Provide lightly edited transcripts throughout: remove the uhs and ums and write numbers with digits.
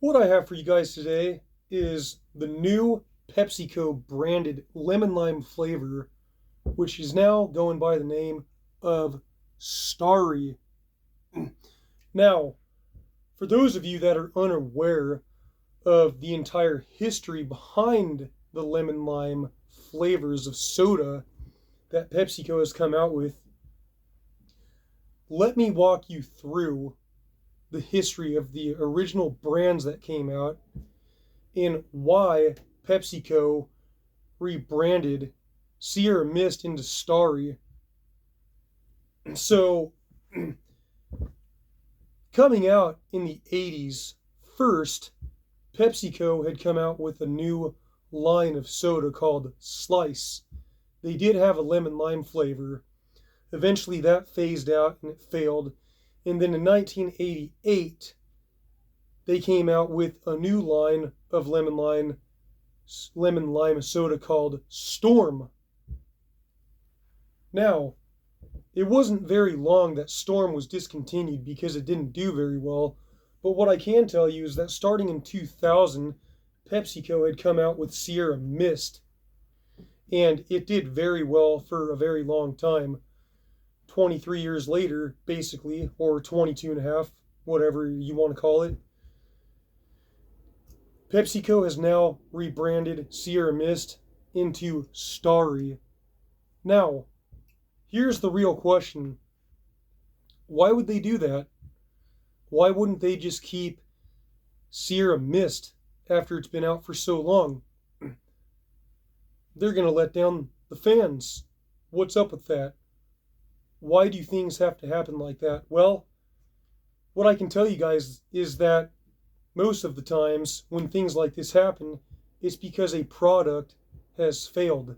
What I have for you guys today is the new PepsiCo branded lemon lime flavor, which is now going by the name of Starry. Now, for those of you that are unaware of the entire history behind the lemon lime flavors of soda that PepsiCo has come out with, let me walk you through the history of the original brands that came out and why PepsiCo rebranded Sierra Mist into Starry. So, coming out in the 80s, first, PepsiCo had come out with a new line of soda called Slice. They did have a lemon lime flavor. Eventually, that phased out and it failed. And then in 1988, they came out with a new line of lemon lime soda called Storm. Now, it wasn't very long that Storm was discontinued because it didn't do very well. But what I can tell you is that starting in 2000, PepsiCo had come out with Sierra Mist, and it did very well for a very long time. 23 years later, basically, or 22 and a half, whatever you want to call it, PepsiCo has now rebranded Sierra Mist into Starry. Now, here's the real question. Why would they do that? Why wouldn't they just keep Sierra Mist after it's been out for so long? They're going to let down the fans. What's up with that? Why do things have to happen like that? Well, what I can tell you guys is that most of the times when things like this happen, it's because a product has failed.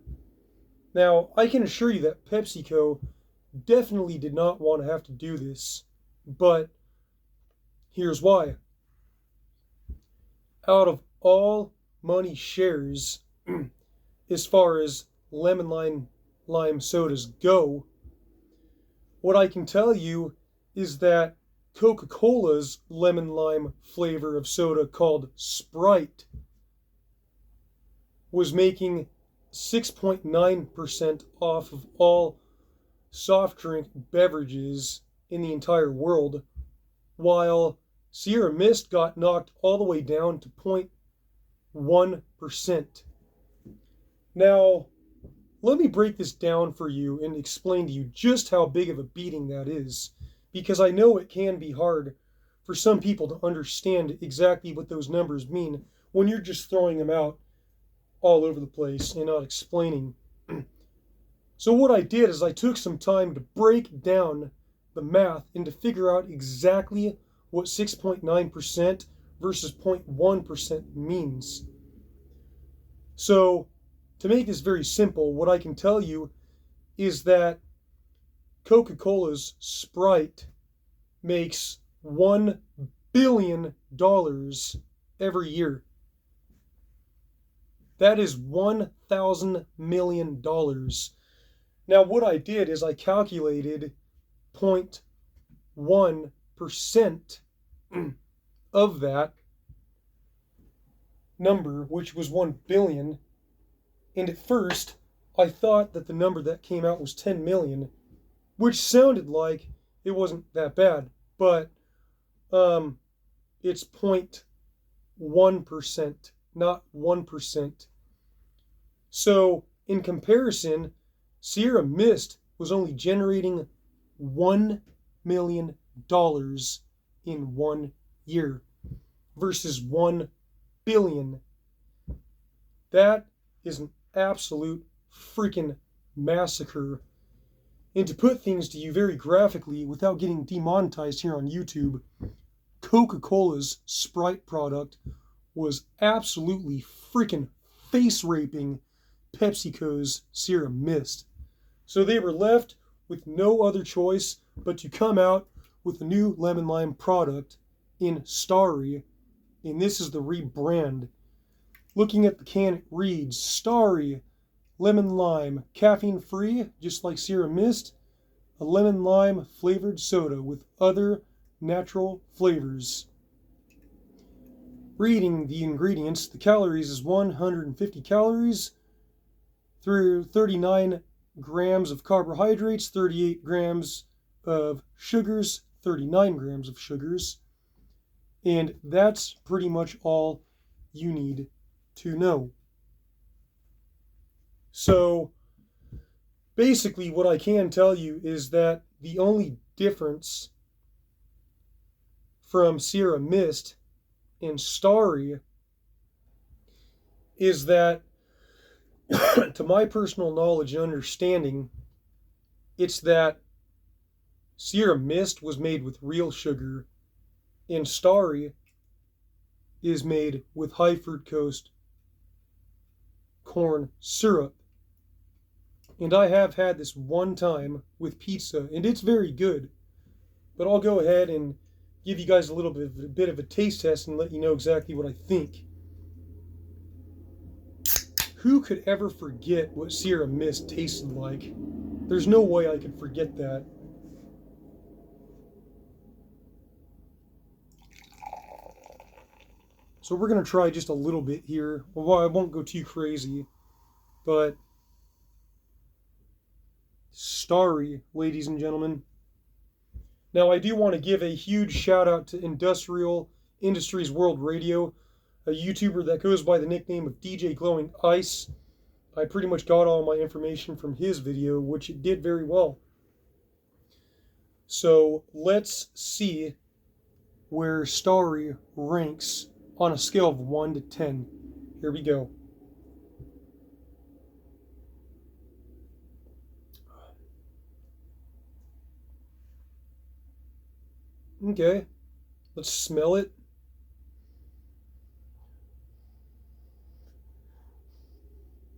Now, I can assure you that PepsiCo definitely did not want to have to do this, but here's why. Out of all money shares, as far as lime sodas go, what I can tell you is that Coca-Cola's lemon lime flavor of soda called Sprite was making 6.9% off of all soft drink beverages in the entire world, while Sierra Mist got knocked all the way down to 0.1%. Now, let me break this down for you and explain to you just how big of a beating that is, because I know it can be hard for some people to understand exactly what those numbers mean when you're just throwing them out all over the place and not explaining. So what I did is I took some time to break down the math and to figure out exactly what 6.9% versus 0.1% means. So, to make this very simple, what I can tell you is that Coca-Cola's Sprite makes $1 billion every year. That is $1,000 million. Now, what I did is I calculated 0.1% of that number, which was 1 billion. And at first, I thought that the number that came out was 10 million, which sounded like it wasn't that bad, but it's 0.1%, not 1%. So, in comparison, Sierra Mist was only generating $1 million in 1 year versus 1 billion. That is an absolute freaking massacre. And to put things to you very graphically without getting demonetized here on YouTube, Coca-Cola's Sprite product was absolutely freaking face raping PepsiCo's Sierra Mist. So they were left with no other choice but to come out with a new lemon lime product in Starry, and this is the rebrand. Looking at the can, it reads Starry lemon lime, caffeine free, just like Sierra Mist, a lemon lime flavored soda with other natural flavors. reading the ingredients, the calories is 150 calories, 39 grams of carbohydrates, 38 grams of sugars, 39 grams of sugars, and that's pretty much all you need to know. So basically what I can tell you is that the only difference from Sierra Mist and Starry is that, to my personal knowledge and understanding, it's that Sierra Mist was made with real sugar and Starry is made with high fructose corn syrup. And I have had this one time with pizza, and it's very good. But I'll go ahead and give you guys a little bit of a taste test and let you know exactly what I think. Who could ever forget what Sierra Mist tasted like? There's no way I could forget that. So we're going to try just a little bit here. Well, I won't go too crazy, but Starry, ladies and gentlemen. Now, I do want to give a huge shout out to Industrial Industries World Radio, a YouTuber that goes by the nickname of DJ Glowing Ice. I pretty much got all my information from his video, which it did very well. So let's see where Starry ranks on a scale of 1 to 10. Here we go. Okay, let's smell it.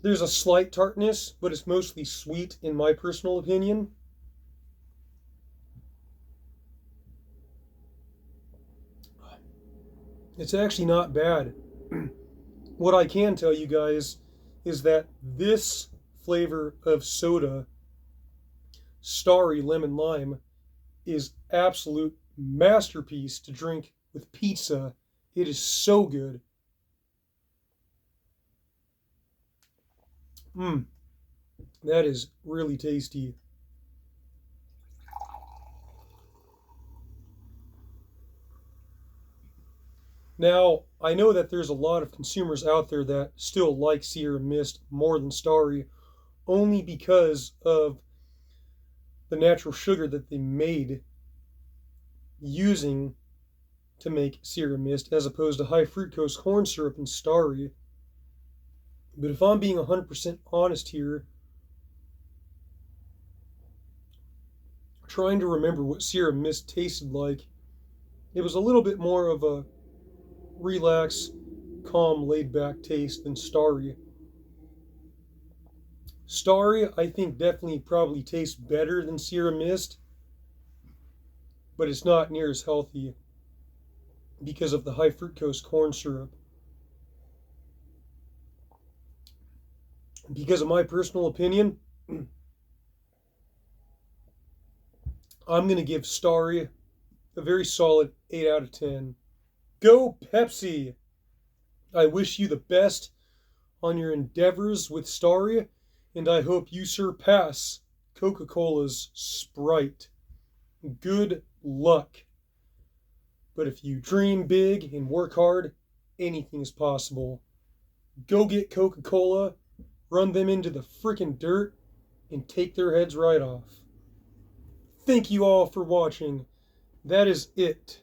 There's a slight tartness, but it's mostly sweet in my personal opinion. It's actually not bad. What I can tell you guys is that this flavor of soda, Starry Lemon Lime, is absolute masterpiece to drink with pizza. It is so good. That is really tasty. Now, I know that there's a lot of consumers out there that still like Sierra Mist more than Starry, only because of the natural sugar that they made using to make Sierra Mist, as opposed to high fructose corn syrup and Starry. But if I'm being 100% honest here, trying to remember what Sierra Mist tasted like, it was a little bit more of a relaxed, calm, laid-back taste than Starry. Starry, I think, definitely probably tastes better than Sierra Mist, but it's not near as healthy because of the high fructose corn syrup. Because of my personal opinion, I'm going to give Starry a very solid 8 out of 10. Go Pepsi! I wish you the best on your endeavors with Starry, and I hope you surpass Coca-Cola's Sprite. Good luck. But if you dream big and work hard, anything is possible. Go get Coca-Cola, run them into the frickin' dirt, and take their heads right off. Thank you all for watching. That is it.